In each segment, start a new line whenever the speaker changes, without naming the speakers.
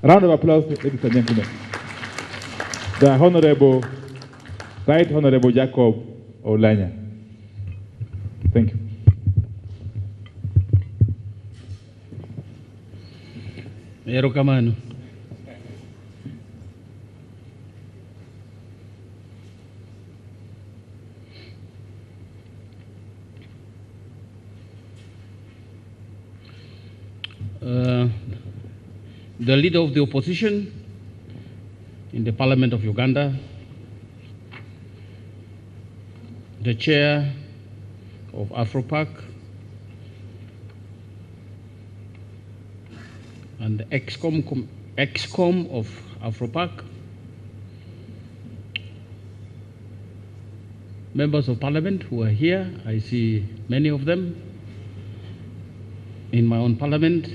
Round of applause, ladies and gentlemen. The Honorable, Right Honorable Jacob Oulanyas. Thank you.
Erokamano. The leader of the opposition in the Parliament of Uganda, the chair of Afropac, and the ex-com of Afropac, members of Parliament who are here, I see many of them in my own Parliament,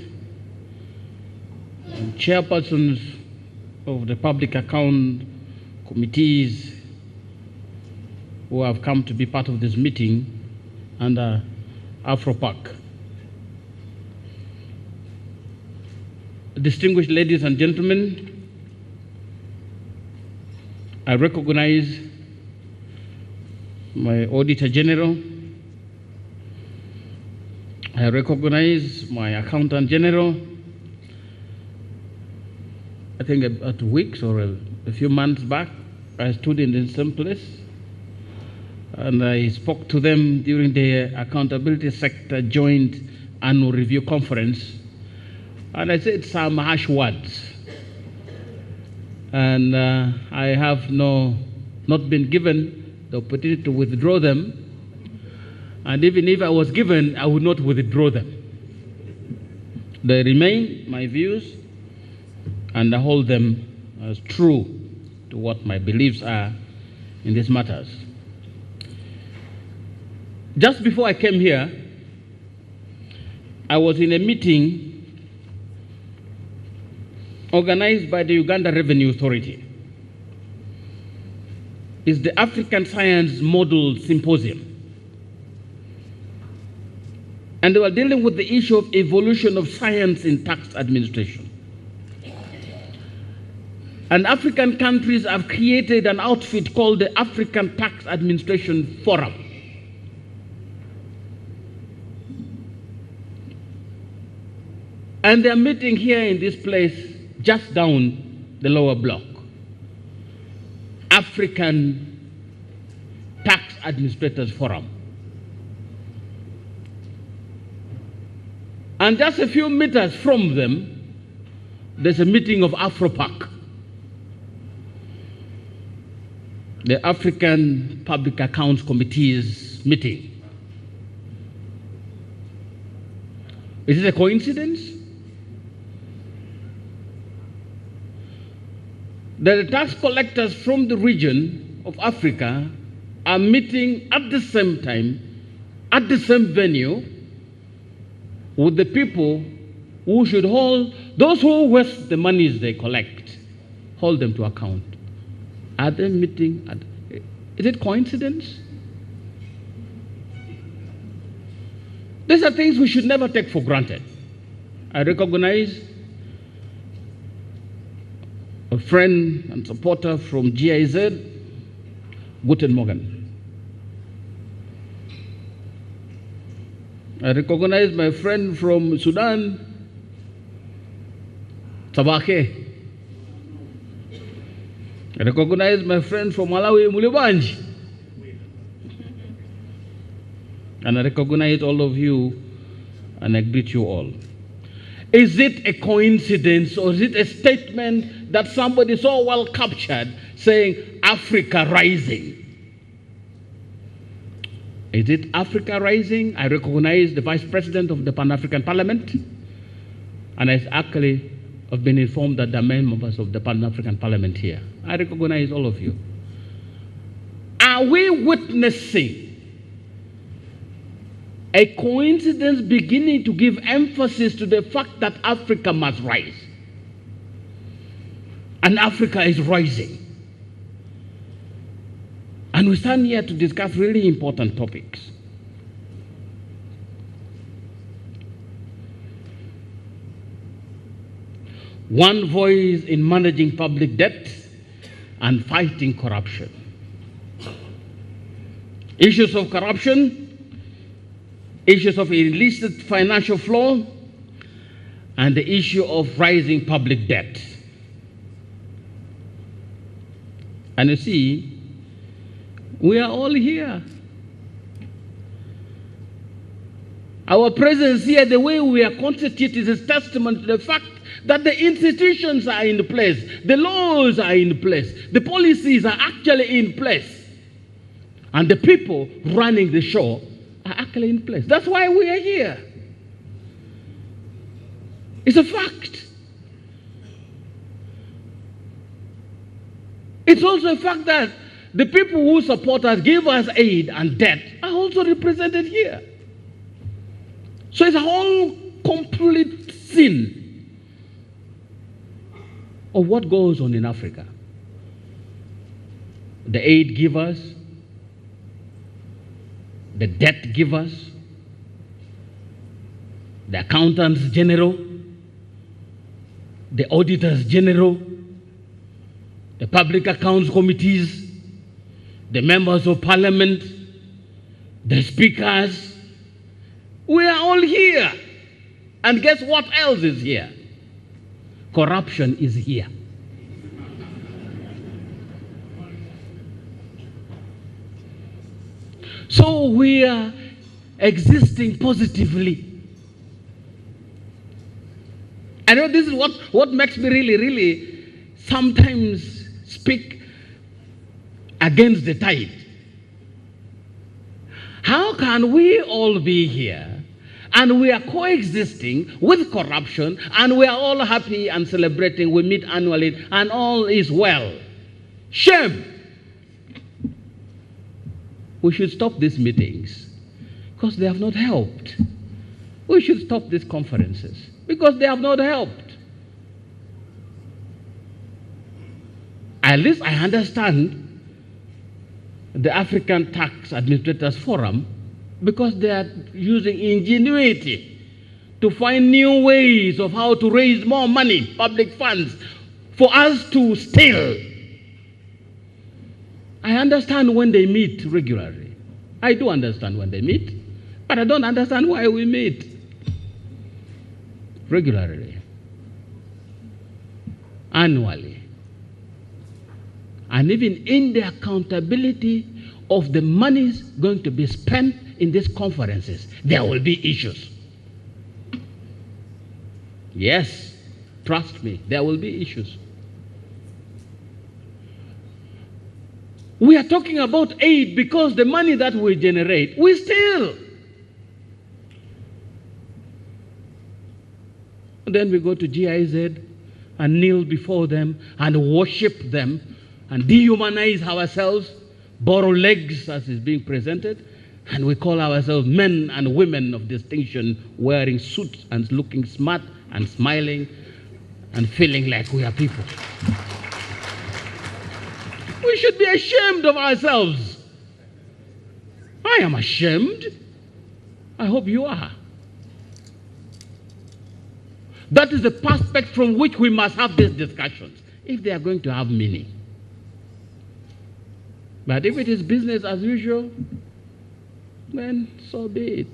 and chairpersons of the public account committees who have come to be part of this meeting under Afropac. Distinguished ladies and gentlemen, I recognize my Auditor General, I recognize my Accountant General. I think about 2 weeks or a few months back, I stood in the same place and I spoke to them during the Accountability Sector Joint Annual Review Conference, and I said some harsh words. And I have not been given the opportunity to withdraw them, and even if I was given, I would not withdraw them. They remain my views, and I hold them as true to what my beliefs are in these matters. Just before I came here, I was in a meeting organized by the Uganda Revenue Authority. It's the African Science Model Symposium. And they were dealing with the issue of evolution of science in tax administration. And African countries have created an outfit called the African Tax Administration Forum. And they're meeting here in this place just down the lower block. African Tax Administrators Forum. And just a few meters from them, there's a meeting of Afropac, the African Public Accounts Committee's meeting. Is it a coincidence that the tax collectors from the region of Africa are meeting at the same time, at the same venue, with the people who should hold, those who waste the monies they collect, hold them to account? Are they meeting? Is it coincidence? These are things we should never take for granted. I recognize a friend and supporter from GIZ, Guten Morgen. I recognize my friend from Sudan, Tabake. I recognize my friend from Malawi, Mulibanji. And I recognize all of you, and I greet you all. Is it a coincidence, or is it a statement that somebody so well captured saying Africa rising? Is it Africa rising? I recognize the Vice President of the Pan-African Parliament, and I actually have been informed that there are members of the Pan-African Parliament here. I recognize all of you. Are we witnessing a coincidence beginning to give emphasis to the fact that Africa must rise? And Africa is rising. And we stand here to discuss really important topics. one voice in managing public debt and fighting corruption. Issues of corruption, issues of illicit financial flow, and the issue of rising public debt. And you see, we are all here. Our presence here, the way we are constituted, is a testament to the fact that the institutions are in place, the laws are in place, the policies are actually in place, and the people running the show are actually in place. That's why we are here. It's a fact. It's also a fact that the people who support us, give us aid and debt, are also represented here. So it's a whole complete scene of what goes on in Africa. The aid givers, the debt givers, the accountants general, the auditors general, the public accounts committees, the members of parliament, the speakers. We are all here. And guess what else is here? Corruption is here. So we are existing positively. I know this is what makes me really sometimes speak against the tide. How can we all be here and we are coexisting with corruption and we are all happy and celebrating, we meet annually and all is well? Shame! We should stop these meetings because they have not helped. We should stop these conferences because they have not helped. At least I understand the African Tax Administrators Forum because they are using ingenuity to find new ways of how to raise more money, public funds, for us to steal. I understand when they meet regularly. I do understand when they meet, but I don't understand why we meet regularly, annually, and even in the accountability of the monies going to be spent in these conferences, there will be issues. Yes, trust me, there will be issues. We are talking about aid because the money that we generate, we steal. And then we go to GIZ and kneel before them and worship them and dehumanize ourselves, borrow legs as is being presented, and we call ourselves men and women of distinction, wearing suits and looking smart and smiling and feeling like we are people. We should be ashamed of ourselves. I am ashamed. I hope you are. That is the perspective from which we must have these discussions, if they are going to have meaning. But if it is business as usual, then so be it.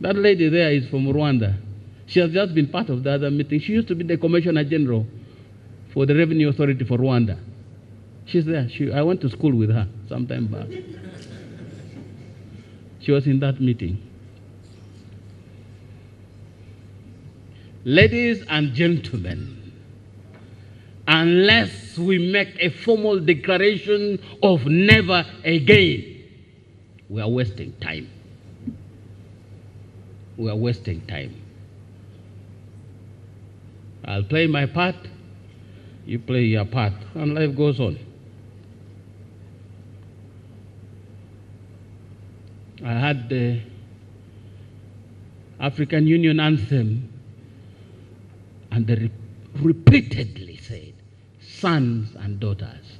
That lady there is from Rwanda. She has just been part of the other meeting. She used to be the Commissioner General for the Revenue Authority for Rwanda. She's there. I went to school with her some time back. She was in that meeting. Ladies and gentlemen, unless we make a formal declaration of never again, we are wasting time. We are wasting time. I'll play my part, you play your part, and life goes on. I had the African Union anthem, and they repeatedly said, sons and daughters,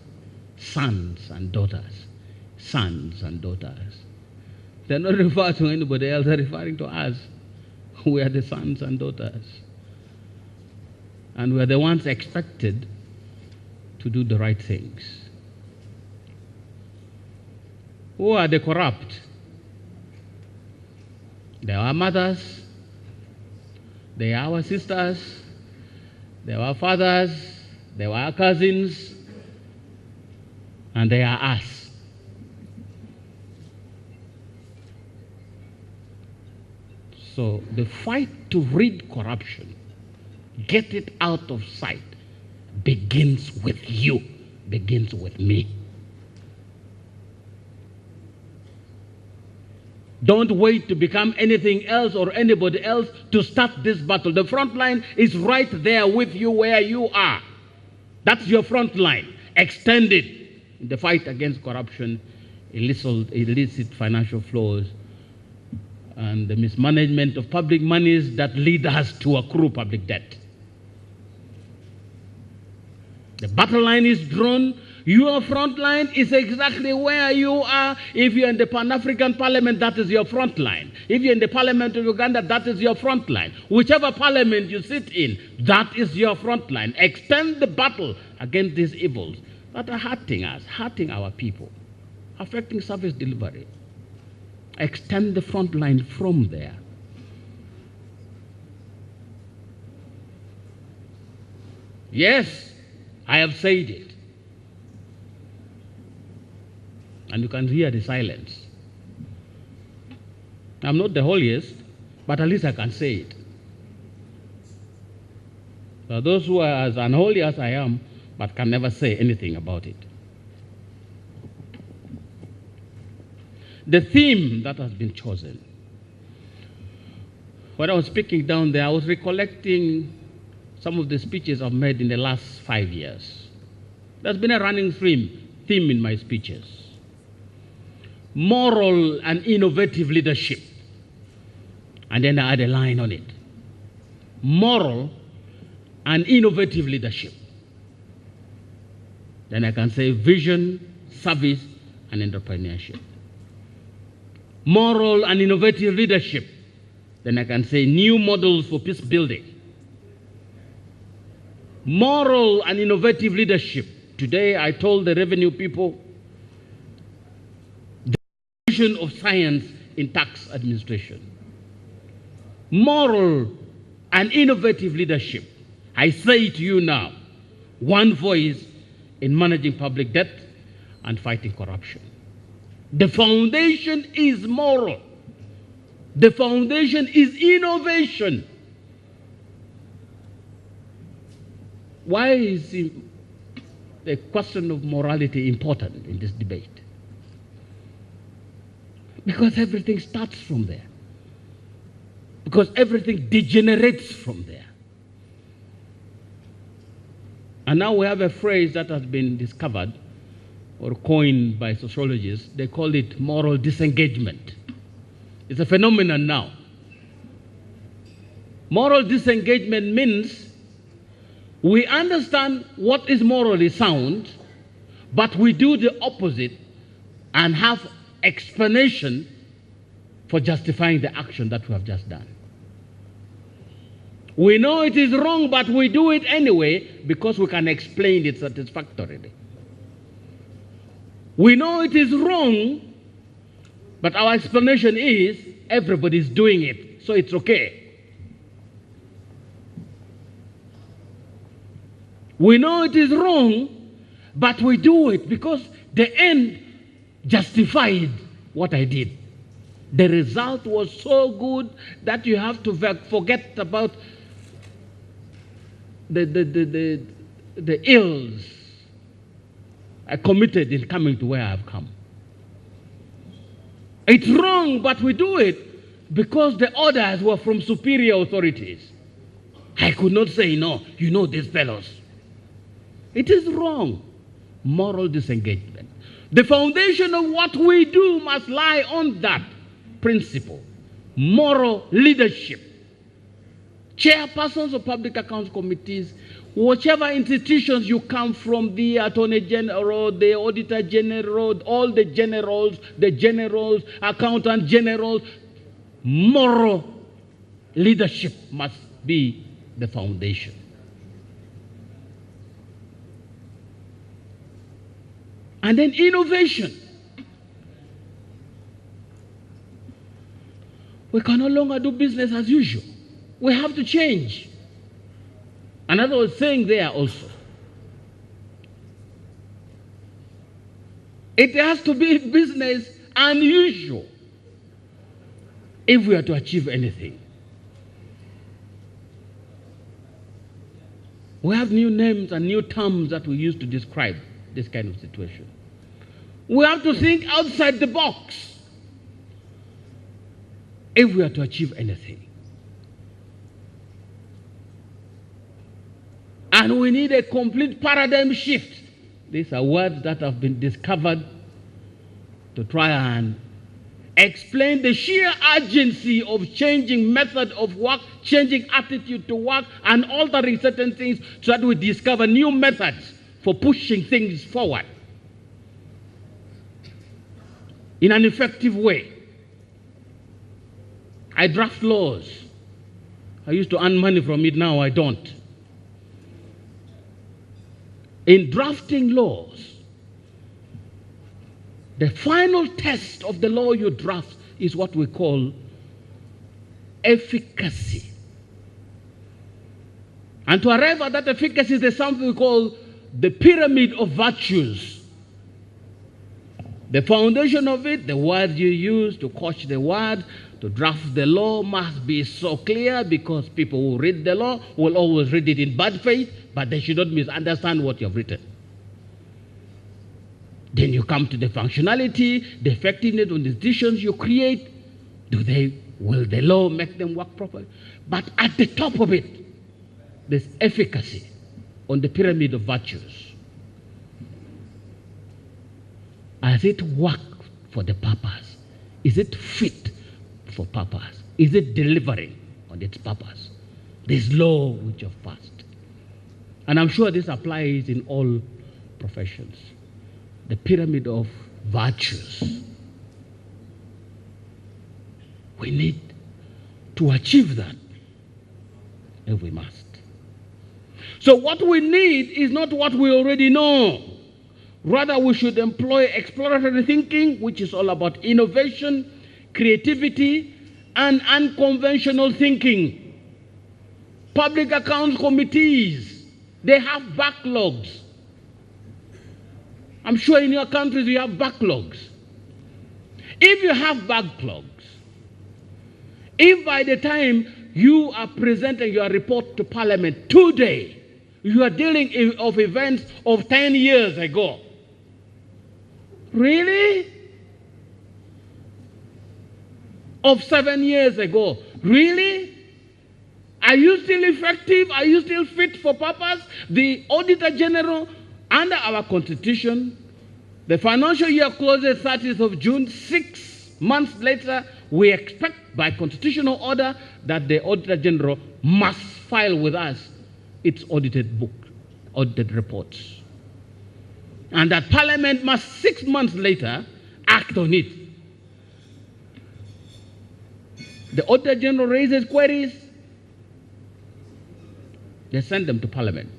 sons and daughters, sons and daughters. They're not referring to anybody else, they're referring to us. We are the sons and daughters. and we're the ones expected to do the right things. Who are the corrupt? They are our mothers, they are our sisters, they are our fathers, they are our cousins, and they are us. So the fight to rid corruption, get it out of sight, begins with you, begins with me. Don't wait to become anything else or anybody else to start this battle. The front line is right there with you where you are. That's your front line. Extend it in the fight against corruption, illicit financial flows, and the mismanagement of public monies that lead us to accrue public debt. The battle line is drawn. Your front line is exactly where you are. If you're in the Pan-African Parliament, that is your front line. If you're in the Parliament of Uganda, that is your front line. Whichever parliament you sit in, that is your front line. Extend the battle against these evils that are hurting us, hurting our people, affecting service delivery. Extend the front line from there. Yes, I have said it. And you can hear the silence. I'm not the holiest, but at least I can say it. So those who are as unholy as I am, but can never say anything about it. The theme that has been chosen. When I was speaking down there, I was recollecting some of the speeches I've made in the last 5 years. There's been a running theme in my speeches. Moral and innovative leadership. And then I add a line on it. Moral and innovative leadership. Then I can say vision, service, and entrepreneurship. Moral and innovative leadership. Then I can say new models for peace building. Moral and innovative leadership. Today I told the revenue people the vision of science in tax administration. Moral and innovative leadership. I say to you now, one voice in managing public debt and fighting corruption. The foundation is moral. The foundation is innovation. Why is the question of morality important in this debate? Because everything starts from there. Because everything degenerates from there. And now we have a phrase that has been discovered or coined by sociologists. They call it moral disengagement. It's a phenomenon now. Moral disengagement means we understand what is morally sound, but we do the opposite and have explanation for justifying the action that we have just done. We know it is wrong, but we do it anyway because we can explain it satisfactorily. We know it is wrong, but our explanation is everybody's doing it, so it's okay. We know it is wrong, but we do it because the end justified what I did. The result was so good that you have to forget about the ills I committed in coming to where I've come. It's wrong, but we do it because the orders were from superior authorities. I could not say, no, you know these fellows. It is wrong. Moral disengagement. The foundation of what we do must lie on that principle. Moral leadership. Chairpersons of public accounts committees, whichever institutions you come from, the Attorney General, the Auditor General, all the generals, Accountant Generals, moral leadership must be the foundation. And then innovation. We can no longer do business as usual. We have to change. Another was saying there also. It has to be business unusual if we are to achieve anything. We have new names and new terms that we use to describe this kind of situation. We have to think outside the box if we are to achieve anything. And we need a complete paradigm shift. These are words that have been discovered to try and explain the sheer urgency of changing method of work, changing attitude to work, and altering certain things so that we discover new methods for pushing things forward in an effective way. I draft laws. I used to earn money from it, now I don't. In drafting laws, the final test of the law you draft is what we call efficacy. And to arrive at that efficacy, there's something we call the pyramid of virtues. The foundation of it, the words you use to coach the word, to draft the law must be so clear, because people who read the law will always read it in bad faith, but they should not misunderstand what you have written. Then you come to the functionality, the effectiveness of the decisions you create. Will the law make them work properly? But at the top of it, there's efficacy on the pyramid of virtues. Has it worked for the purpose? Is it fit for purpose? Is it delivering on its purpose? This law which you've passed. And I'm sure this applies in all professions. The pyramid of virtues. We need to achieve that if we must. So what we need is not what we already know. Rather, we should employ exploratory thinking, which is all about innovation, creativity, and unconventional thinking. Public accounts committees, they have backlogs. I'm sure in your countries you have backlogs. If you have backlogs, if by the time you are presenting your report to Parliament today, you are dealing of events of 10 years ago, really? Of 7 years ago, really? Are you still effective? Are you still fit for purpose? The Auditor General, under our Constitution, the financial year closes 30th of June. 6 months later, we expect by constitutional order that the Auditor General must file with us its audited book, audited reports. And that Parliament must 6 months later act on it. The Auditor General raises queries, they send them to Parliament.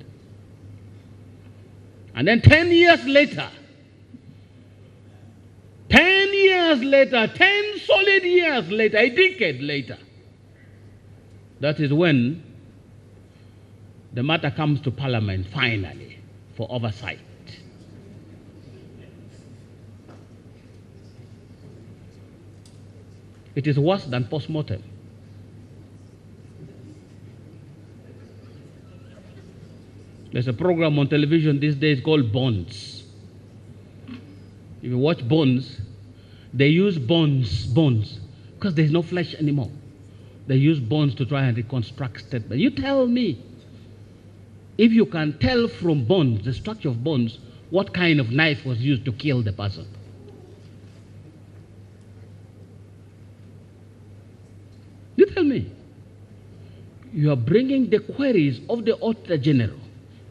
And then 10 years later, 10 years later, 10 solid years later, a decade later, that is when the matter comes to Parliament finally for oversight. It is worse than post-mortem. There's a program on television these days called Bonds. If you watch Bonds, they use bones, because there's no flesh anymore. They use bones to try and reconstruct statements. You tell me, if you can tell from bones, the structure of bones, what kind of knife was used to kill the person. You tell me. You are bringing the queries of the Auditor General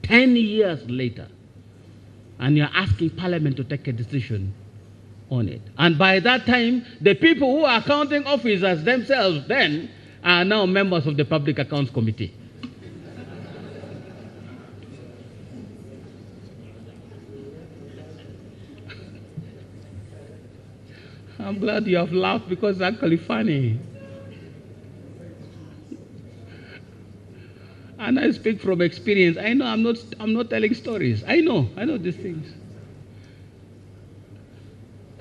10 years later, and you're asking Parliament to take a decision on it. And by that time, the people who are accounting officers themselves then are now members of the Public Accounts Committee. I'm glad you have laughed because it's actually funny. And I speak from experience. I know I'm not telling stories. I know these things.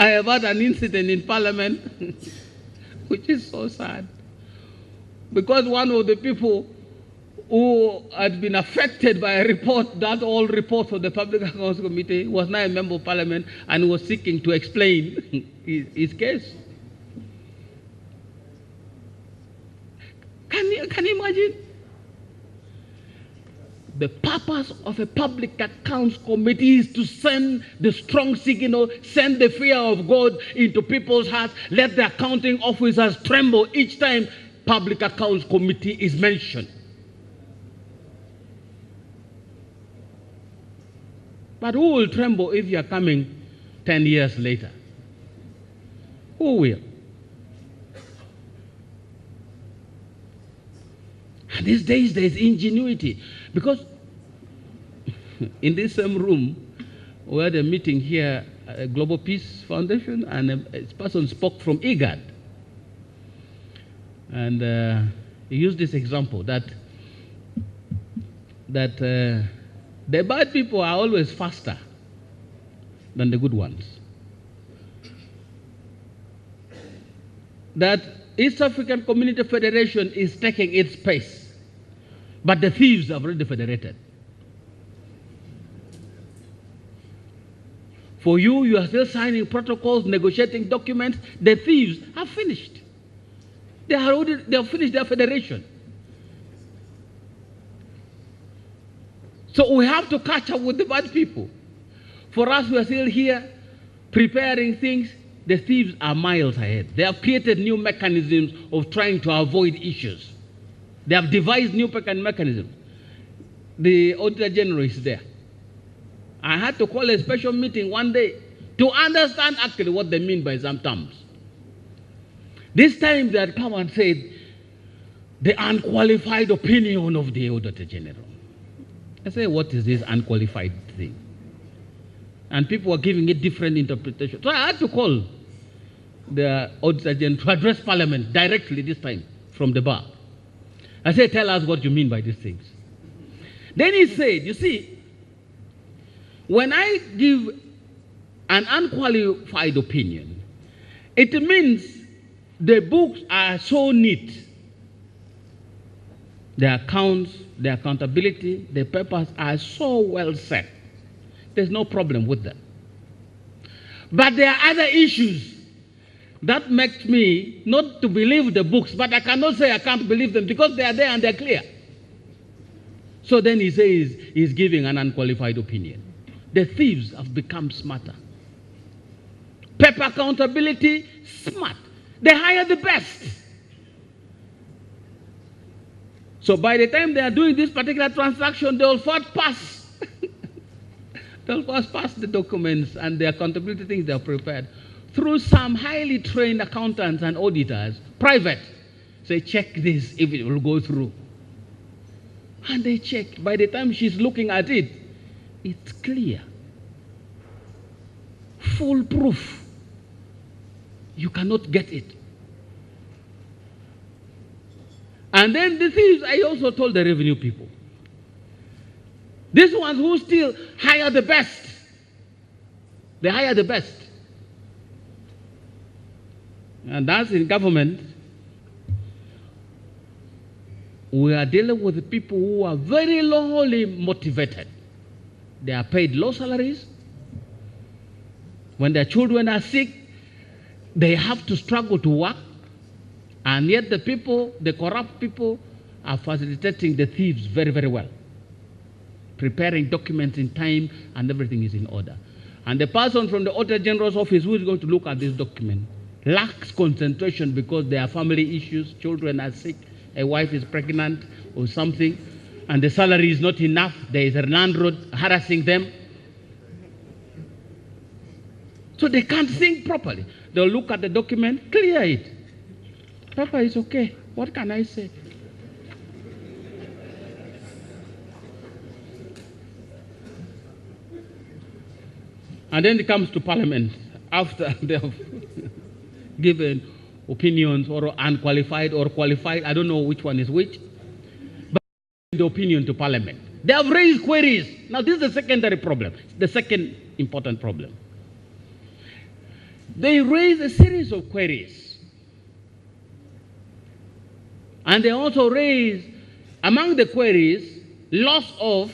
I have had an incident in Parliament, which is so sad. Because one of the people who had been affected by a report, that old report of the Public Accounts Committee, was now a member of Parliament and was seeking to explain his case. Can you imagine? The purpose of a Public Accounts Committee is to send the strong signal, send the fear of God into people's hearts, let the accounting officers tremble each time Public Accounts Committee is mentioned. But who will tremble if you are coming 10 years later? Who will? And these days there is ingenuity. Because in this same room, we had a meeting here at Global Peace Foundation, and a person spoke from IGAD. And he used this example that the bad people are always faster than the good ones. That East African Community Federation is taking its pace, but the thieves have already federated. For you, you are still signing protocols, negotiating documents. The thieves have finished. They have finished their federation. So we have to catch up with the bad people. For us, we are still here preparing things. The thieves are miles ahead. They have created new mechanisms of trying to avoid issues. They have devised new mechanisms. The Auditor General is there. I had to call a special meeting one day to understand actually what they mean by some terms. This time they had come and said, the unqualified opinion of the Auditor General. I say, what is this unqualified thing? And people were giving it different interpretations. So I had to call the Auditor General to address Parliament directly this time from the bar. I said, tell us what you mean by these things. Then he said, you see, when I give an unqualified opinion, it means the books are so neat. The accounts, the accountability, the papers are so well set. There's no problem with that. But there are other issues that make me not to believe the books, but I cannot say I can't believe them because they are there and they're clear. So then he says he's giving an unqualified opinion. The thieves have become smarter. Paper accountability, smart. They hire the best. So by the time they are doing this particular transaction, they will first pass. They'll first pass the documents and the accountability things they have prepared through some highly trained accountants and auditors, private. Say, check this if it will go through. And they check. By the time she's looking at it, it's clear. Foolproof. You cannot get it. And then the thieves, I also told the revenue people. These ones who still hire the best. They hire the best. And that's in government. We are dealing with the people who are very lowly motivated. They are paid low salaries. When their children are sick, they have to struggle to work. And yet the people, the corrupt people, are facilitating the thieves very, very well. Preparing documents in time and everything is in order. And the person from the Auditor General's office who is going to look at this document lacks concentration because there are family issues, children are sick, a wife is pregnant or something, and the salary is not enough. There is a landlord harassing them. So they can't think properly. They'll look at the document, clear it. Papa, it's okay. What can I say? And then it comes to Parliament after they have given opinions or unqualified or qualified. I don't know which one is which. But the opinion to Parliament. They have raised queries. Now this is the secondary problem. The second important problem. They raised a series of queries. And they also raised, among the queries, loss of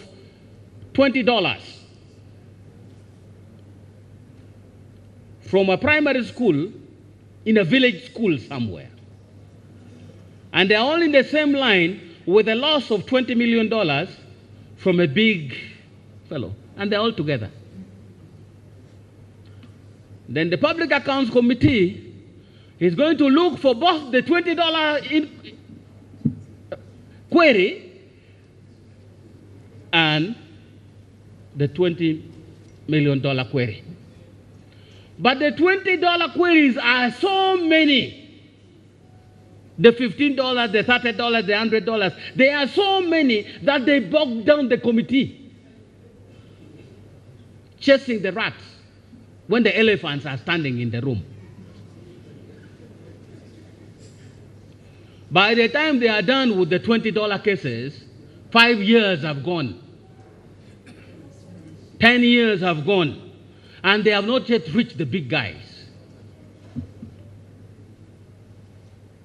$20 from a primary school in a village school somewhere. And they're all in the same line with a loss of $20 million from a big fellow. And they're all together. Then the Public Accounts Committee is going to look for both the $20 query and the $20 million query. But the $20 queries are so many. The $15, the $30, the $100. They are so many that they bog down the committee, chasing the rats when the elephants are standing in the room. By the time they are done with the $20 cases, 5 years have gone. 10 years have gone. And they have not yet reached the big guys.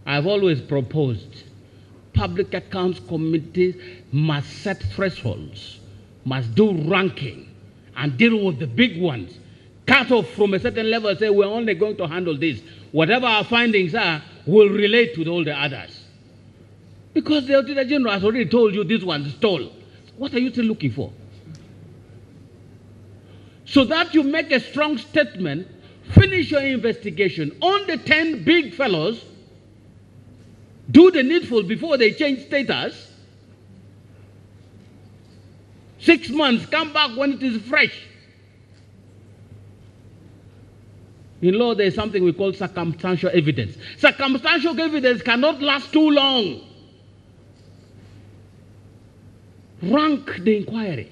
I've always proposed public accounts committees must set thresholds, must do ranking, and deal with the big ones. Cut off from a certain level, say we're only going to handle this. Whatever our findings are, will relate to all the others. Because the Auditor General has already told you this one stole. What are you still looking for? So that you make a strong statement, finish your investigation on the 10 big fellows, do the needful before they change status. 6 months, come back when it is fresh. In law, there is something we call circumstantial evidence. Circumstantial evidence cannot last too long. Rank the inquiry.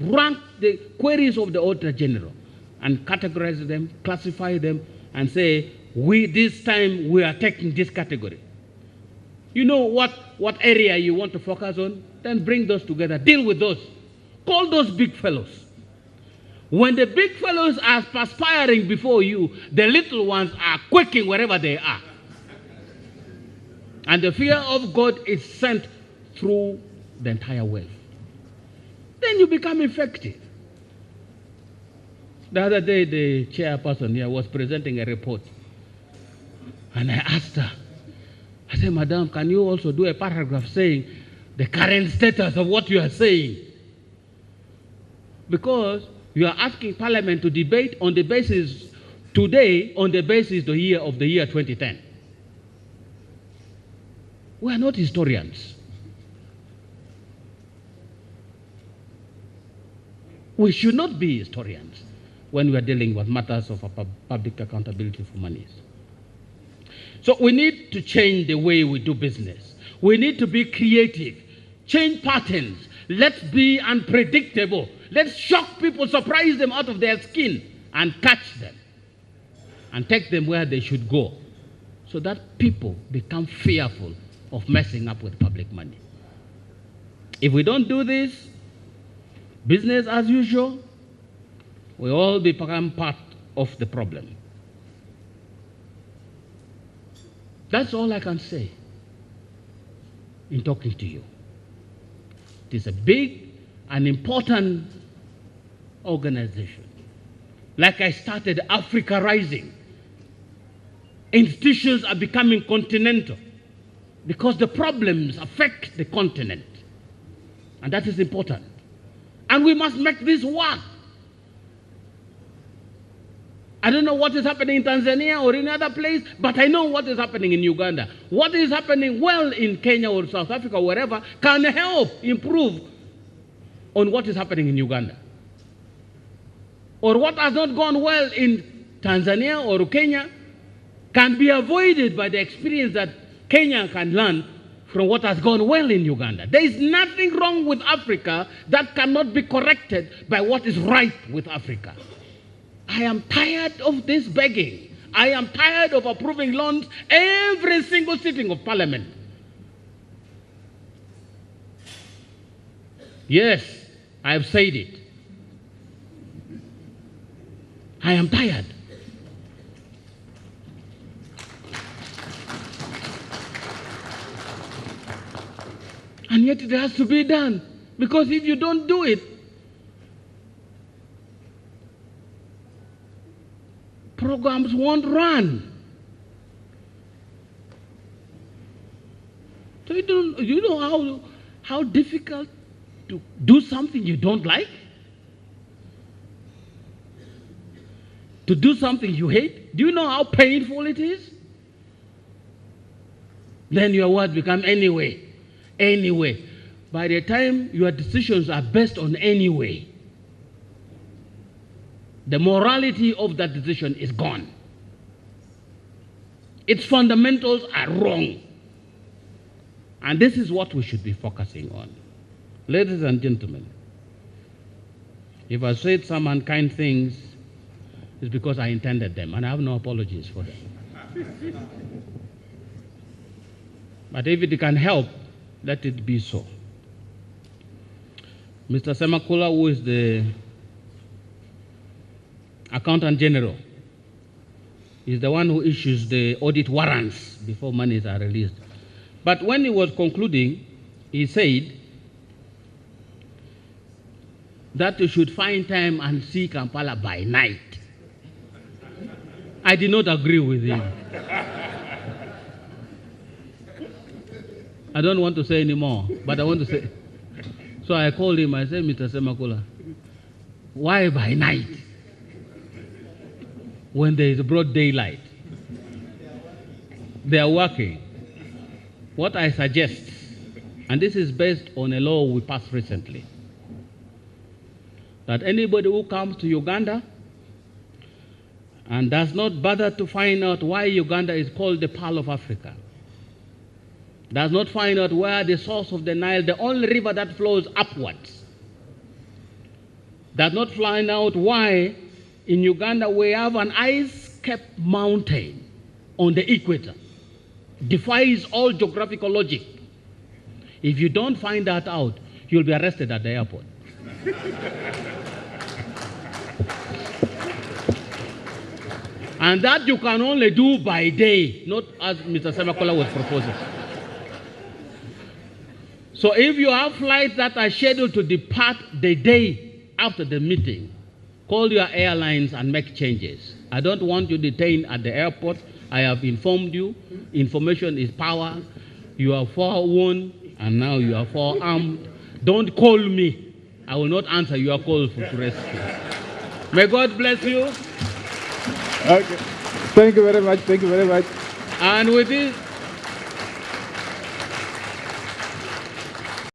Rank the queries of the Auditor General and categorize them, classify them, and say, this time we are taking this category. You know what area you want to focus on? Then bring those together. Deal with those. Call those big fellows. When the big fellows are perspiring before you, the little ones are quaking wherever they are. And the fear of God is sent through the entire world. Then you become effective. The other day, the chairperson here was presenting a report. And I asked her, I said, Madam, can you also do a paragraph saying the current status of what you are saying? Because you are asking Parliament to debate on the basis, today, on the basis of the year 2010. We are not historians. We should not be historians when we are dealing with matters of public accountability for monies. So we need to change the way we do business. We need to be creative, change patterns. Let's be unpredictable. Let's shock people, surprise them out of their skin, and catch them and take them where they should go so that people become fearful of messing up with public money. If we don't do this, business as usual, we all become part of the problem. That's all I can say in talking to you. It is a big and important organization. Like I started, Africa Rising. Institutions are becoming continental because the problems affect the continent. And that is important. And we must make this work. I don't know what is happening in Tanzania or in other place, but I know what is happening in Uganda. What is happening well in Kenya or South Africa or wherever can help improve on what is happening in Uganda. Or what has not gone well in Tanzania or Kenya can be avoided by the experience that Kenya can learn from what has gone well in Uganda. There is nothing wrong with Africa that cannot be corrected by what is right with Africa. I am tired of this begging. I am tired of approving loans every single sitting of Parliament. Yes, I have said it. I am tired. And yet it has to be done. Because if you don't do it, programs won't run. So you know how difficult to do something you don't like? To do something you hate? Do you know how painful it is? Then your words become anyway. Anyway. By the time your decisions are based on anyway, the morality of that decision is gone. Its fundamentals are wrong. And this is what we should be focusing on. Ladies and gentlemen, if I said some unkind things, it's because I intended them, and I have no apologies for them. But if it can help, let it be so. Mr. Semakula, who is the Accountant General, is the one who issues the audit warrants before monies are released. But when he was concluding, he said that you should find time and see Kampala by night. I did not agree with him. I don't want to say anymore, but I want to say. So I called him, I said, Mr. Semakula, why by night? When there is broad daylight. They are working. What I suggest, and this is based on a law we passed recently, that anybody who comes to Uganda and does not bother to find out why Uganda is called the Pearl of Africa, does not find out where the source of the Nile, the only river that flows upwards, does not find out why in Uganda we have an ice-capped mountain on the equator, defies all geographical logic. If you don't find that out, you'll be arrested at the airport. And that you can only do by day, not as Mr. Semakula was proposing. So if you have flights that are scheduled to depart the day after the meeting, call your airlines and make changes. I don't want you detained at the airport. I have informed you. Information is power. You are forewarned, and now you are forearmed. Don't call me. I will not answer your call for rescue. May God bless you.
Okay. Thank you very much. Thank you very much.
And with this,